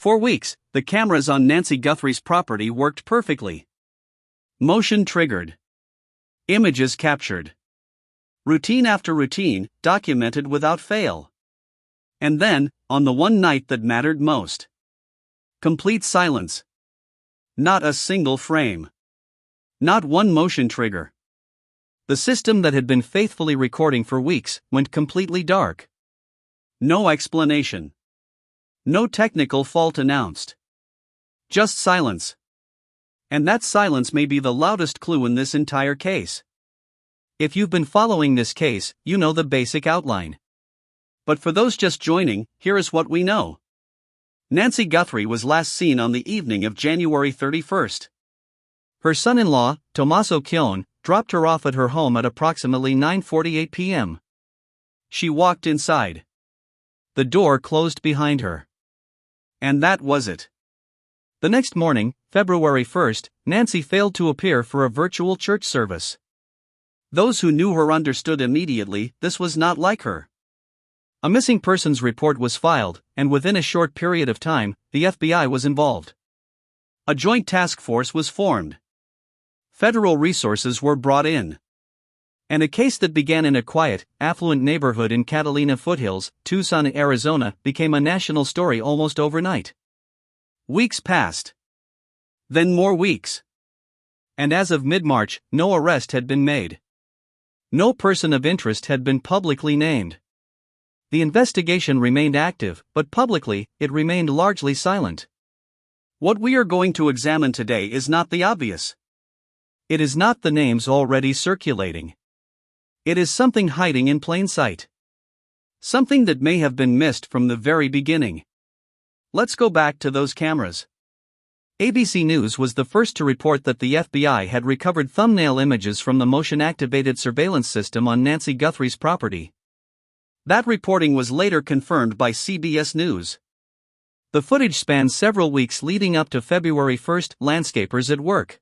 For weeks, the cameras on Nancy Guthrie's property worked perfectly. Motion triggered. Images captured. Routine after routine, documented without fail. And then, on the one night that mattered most, complete silence. Not a single frame. Not one motion trigger. The system that had been faithfully recording for weeks went completely dark. No explanation. No technical fault announced. Just silence. And that silence may be the loudest clue in this entire case. If you've been following this case, you know the basic outline. But for those just joining, here is what we know. Nancy Guthrie was last seen on the evening of January 31st. Her son-in-law, Tommaso Chione, dropped her off at her home at approximately 9:48 p.m. She walked inside. The door closed behind her. And that was it. The next morning, February 1st, Nancy failed to appear for a virtual church service. Those who knew her understood immediately this was not like her. A missing persons report was filed, and within a short period of time, the FBI was involved. A joint task force was formed. Federal resources were brought in. And a case that began in a quiet, affluent neighborhood in Catalina Foothills, Tucson, Arizona, became a national story almost overnight. Weeks passed. Then more weeks. And as of mid-March, no arrest had been made. No person of interest had been publicly named. The investigation remained active, but publicly, it remained largely silent. What we are going to examine today is not the obvious. It is not the names already circulating. It is something hiding in plain sight. Something that may have been missed from the very beginning. Let's go back to those cameras. ABC News was the first to report that the FBI had recovered thumbnail images from the motion-activated surveillance system on Nancy Guthrie's property. That reporting was later confirmed by CBS News. The footage spans several weeks leading up to February 1st, landscapers at work.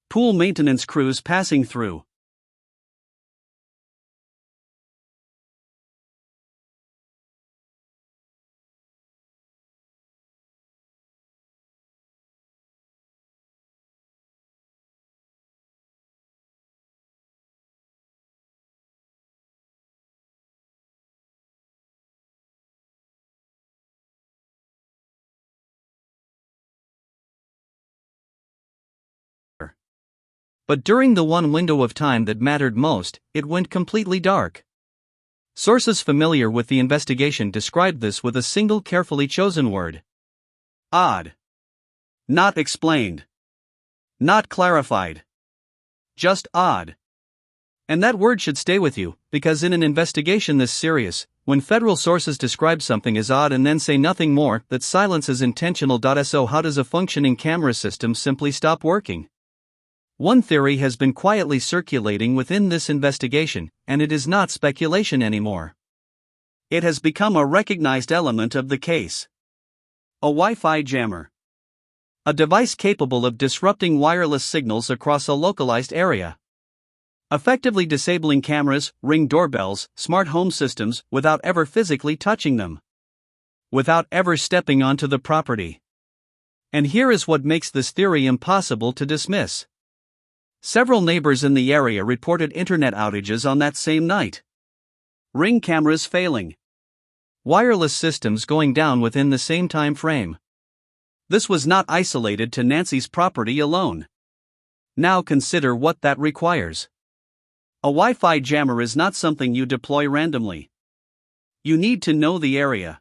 Pool maintenance crews passing through. But during the one window of time that mattered most, it went completely dark. Sources familiar with the investigation described this with a single carefully chosen word. Odd. Not explained. Not clarified. Just odd. And that word should stay with you, because in an investigation this serious, when federal sources describe something as odd and then say nothing more, that silence is intentional. So how does a functioning camera system simply stop working? One theory has been quietly circulating within this investigation, and it is not speculation anymore. It has become a recognized element of the case. A Wi-Fi jammer. A device capable of disrupting wireless signals across a localized area. Effectively disabling cameras, Ring doorbells, smart home systems without ever physically touching them. Without ever stepping onto the property. And here is what makes this theory impossible to dismiss. Several neighbors in the area reported internet outages on that same night. Ring cameras failing. Wireless systems going down within the same time frame. This was not isolated to Nancy's property alone. Now consider what that requires. A Wi-Fi jammer is not something you deploy randomly. You need to know the area.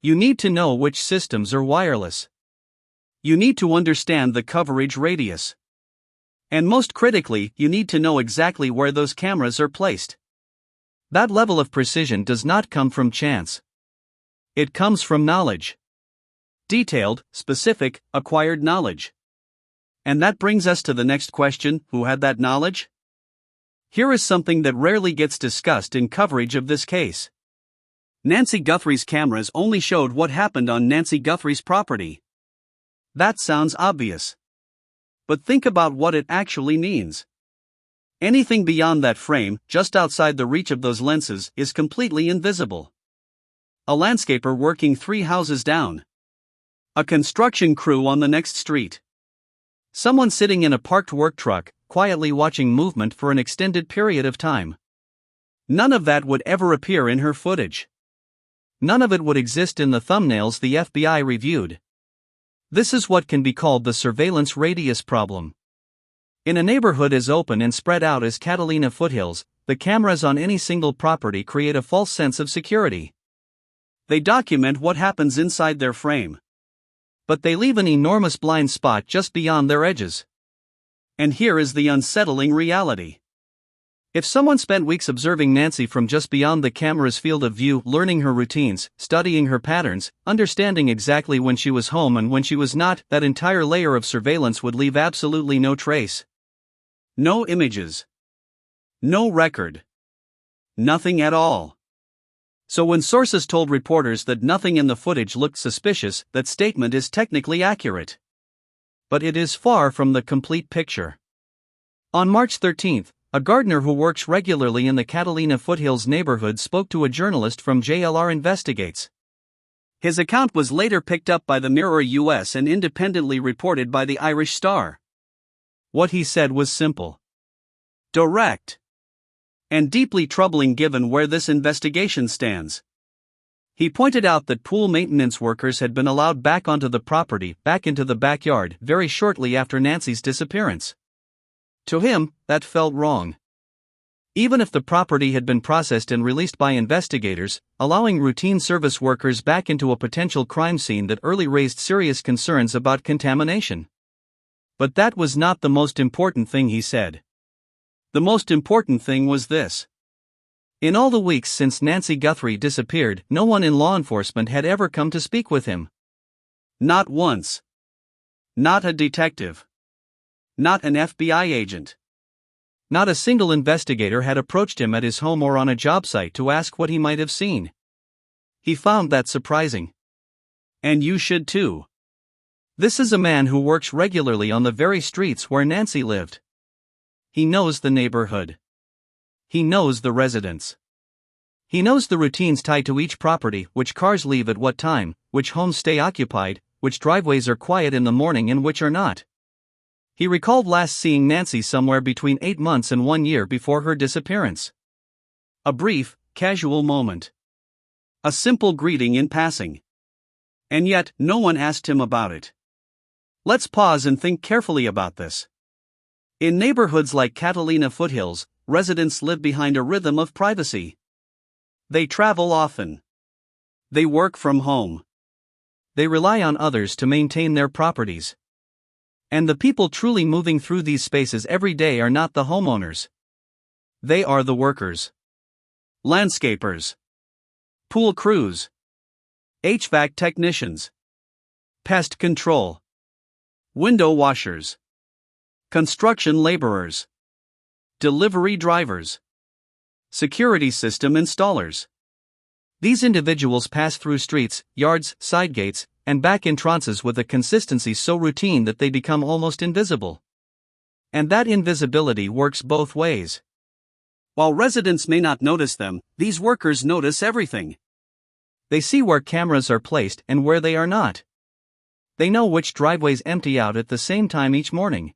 You need to know which systems are wireless. You need to understand the coverage radius. And most critically, you need to know exactly where those cameras are placed. That level of precision does not come from chance. It comes from knowledge. Detailed, specific, acquired knowledge. And that brings us to the next question: who had that knowledge? Here is something that rarely gets discussed in coverage of this case. Nancy Guthrie's cameras only showed what happened on Nancy Guthrie's property. That sounds obvious. But think about what it actually means. Anything beyond that frame, just outside the reach of those lenses, is completely invisible. A landscaper working 3 houses down. A construction crew on the next street. Someone sitting in a parked work truck, quietly watching movement for an extended period of time. None of that would ever appear in her footage. None of it would exist in the thumbnails the FBI reviewed. This is what can be called the surveillance radius problem. In a neighborhood as open and spread out as Catalina Foothills, the cameras on any single property create a false sense of security. They document what happens inside their frame. But they leave an enormous blind spot just beyond their edges. And here is the unsettling reality. If someone spent weeks observing Nancy from just beyond the camera's field of view, learning her routines, studying her patterns, understanding exactly when she was home and when she was not, that entire layer of surveillance would leave absolutely no trace. No images. No record. Nothing at all. So when sources told reporters that nothing in the footage looked suspicious, that statement is technically accurate. But it is far from the complete picture. On March 13, a gardener who works regularly in the Catalina Foothills neighborhood spoke to a journalist from JLR Investigates. His account was later picked up by the Mirror US and independently reported by the Irish Star. What he said was simple, direct, and deeply troubling given where this investigation stands. He pointed out that pool maintenance workers had been allowed back onto the property, back into the backyard, very shortly after Nancy's disappearance. To him, that felt wrong. Even if the property had been processed and released by investigators, allowing routine service workers back into a potential crime scene that early raised serious concerns about contamination. But that was not the most important thing he said. The most important thing was this. In all the weeks since Nancy Guthrie disappeared, no one in law enforcement had ever come to speak with him. Not once. Not a detective. Not an FBI agent. Not a single investigator had approached him at his home or on a job site to ask what he might have seen. He found that surprising. And you should too. This is a man who works regularly on the very streets where Nancy lived. He knows the neighborhood. He knows the residents. He knows the routines tied to each property, which cars leave at what time, which homes stay occupied, which driveways are quiet in the morning and which are not. He recalled last seeing Nancy somewhere between 8 months and 1 year before her disappearance. A brief, casual moment. A simple greeting in passing. And yet, no one asked him about it. Let's pause and think carefully about this. In neighborhoods like Catalina Foothills, residents live behind a rhythm of privacy. They travel often. They work from home. They rely on others to maintain their properties. And the people truly moving through these spaces every day are not the homeowners. They are the workers. Landscapers. Pool crews. HVAC technicians. Pest control. Window washers. Construction laborers. Delivery drivers. Security system installers. These individuals pass through streets, yards, side gates, and back entrances with a consistency so routine that they become almost invisible. And that invisibility works both ways. While residents may not notice them, these workers notice everything. They see where cameras are placed and where they are not. They know which driveways empty out at the same time each morning.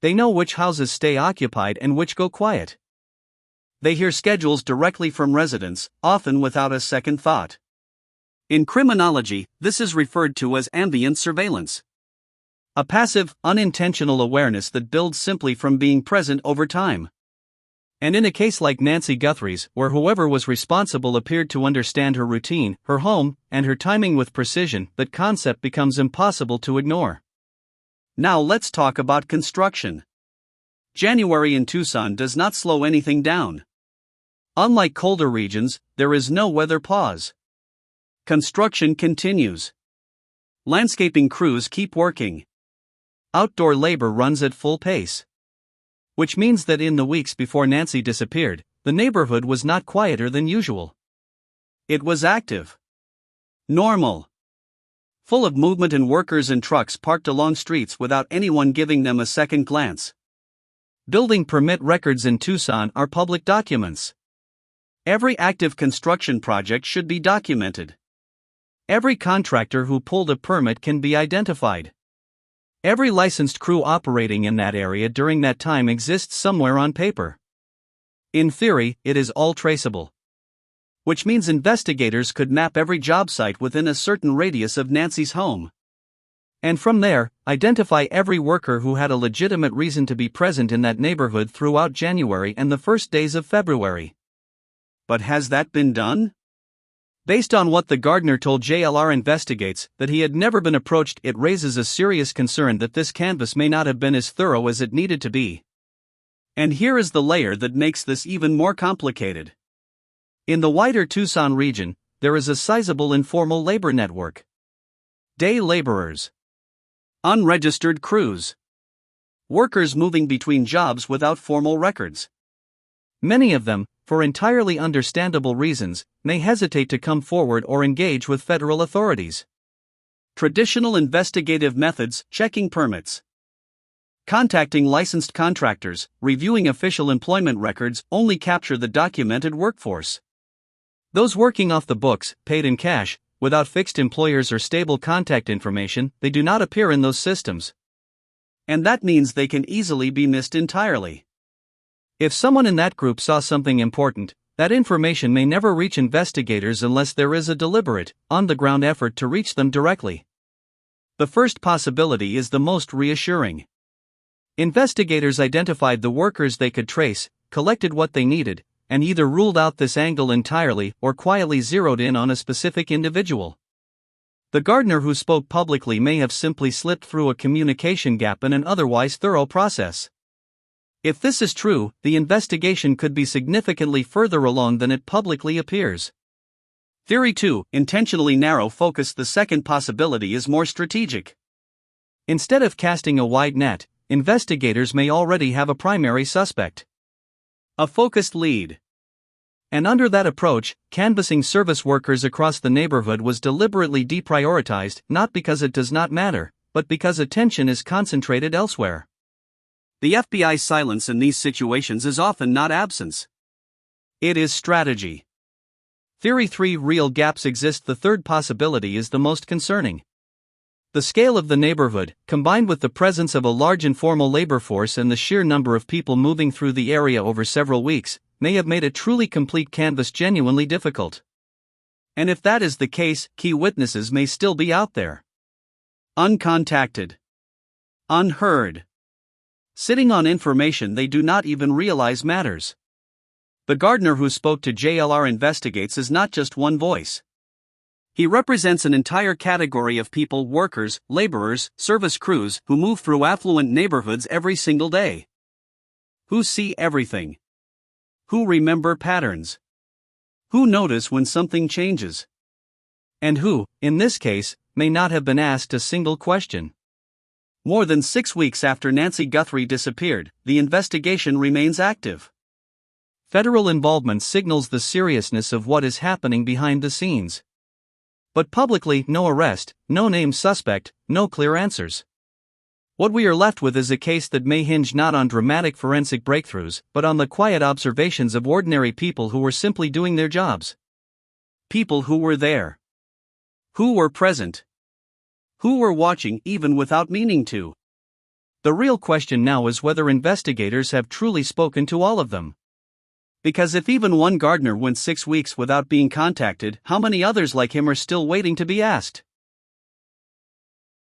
They know which houses stay occupied and which go quiet. They hear schedules directly from residents, often without a second thought. In criminology, this is referred to as ambient surveillance. A passive, unintentional awareness that builds simply from being present over time. And in a case like Nancy Guthrie's, where whoever was responsible appeared to understand her routine, her home, and her timing with precision, that concept becomes impossible to ignore. Now let's talk about construction. January in Tucson does not slow anything down. Unlike colder regions, there is no weather pause. Construction continues. Landscaping crews keep working. Outdoor labor runs at full pace. Which means that in the weeks before Nancy disappeared, the neighborhood was not quieter than usual. It was active. Normal. Full of movement and workers and trucks parked along streets without anyone giving them a second glance. Building permit records in Tucson are public documents. Every active construction project should be documented. Every contractor who pulled a permit can be identified. Every licensed crew operating in that area during that time exists somewhere on paper. In theory, it is all traceable. Which means investigators could map every job site within a certain radius of Nancy's home. And from there, identify every worker who had a legitimate reason to be present in that neighborhood throughout January and the first days of February. But has that been done? Based on what the gardener told JLR Investigates, that he had never been approached, it raises a serious concern that this canvass may not have been as thorough as it needed to be. And here is the layer that makes this even more complicated. In the wider Tucson region, there is a sizable informal labor network. Day laborers. Unregistered crews. Workers moving between jobs without formal records. Many of them, for entirely understandable reasons, may hesitate to come forward or engage with federal authorities. Traditional investigative methods: checking permits, contacting licensed contractors, reviewing official employment records, only capture the documented workforce. Those working off the books, paid in cash, without fixed employers or stable contact information, they do not appear in those systems. And that means they can easily be missed entirely. If someone in that group saw something important, that information may never reach investigators unless there is a deliberate, on-the-ground effort to reach them directly. The first possibility is the most reassuring. Investigators identified the workers they could trace, collected what they needed, and either ruled out this angle entirely or quietly zeroed in on a specific individual. The gardener who spoke publicly may have simply slipped through a communication gap in an otherwise thorough process. If this is true, the investigation could be significantly further along than it publicly appears. Theory 2, intentionally narrow focus. The second possibility is more strategic. Instead of casting a wide net, investigators may already have a primary suspect. A focused lead. And under that approach, canvassing service workers across the neighborhood was deliberately deprioritized, not because it does not matter, but because attention is concentrated elsewhere. The FBI's silence in these situations is often not absence. It is strategy. Theory 3, real gaps exist. The third possibility is the most concerning. The scale of the neighborhood, combined with the presence of a large informal labor force and the sheer number of people moving through the area over several weeks, may have made a truly complete canvass genuinely difficult. And if that is the case, key witnesses may still be out there. Uncontacted. Unheard. Sitting on information they do not even realize matters. The gardener who spoke to JLR Investigates is not just one voice. He represents an entire category of people: workers, laborers, service crews, who move through affluent neighborhoods every single day. Who see everything. Who remember patterns. Who notice when something changes. And who, in this case, may not have been asked a single question. More than 6 weeks after Nancy Guthrie disappeared, the investigation remains active. Federal involvement signals the seriousness of what is happening behind the scenes. But publicly, no arrest, no named suspect, no clear answers. What we are left with is a case that may hinge not on dramatic forensic breakthroughs, but on the quiet observations of ordinary people who were simply doing their jobs. People who were there. Who were present. Who were watching even without meaning to. The real question now is whether investigators have truly spoken to all of them. Because if even one gardener went 6 weeks without being contacted, how many others like him are still waiting to be asked?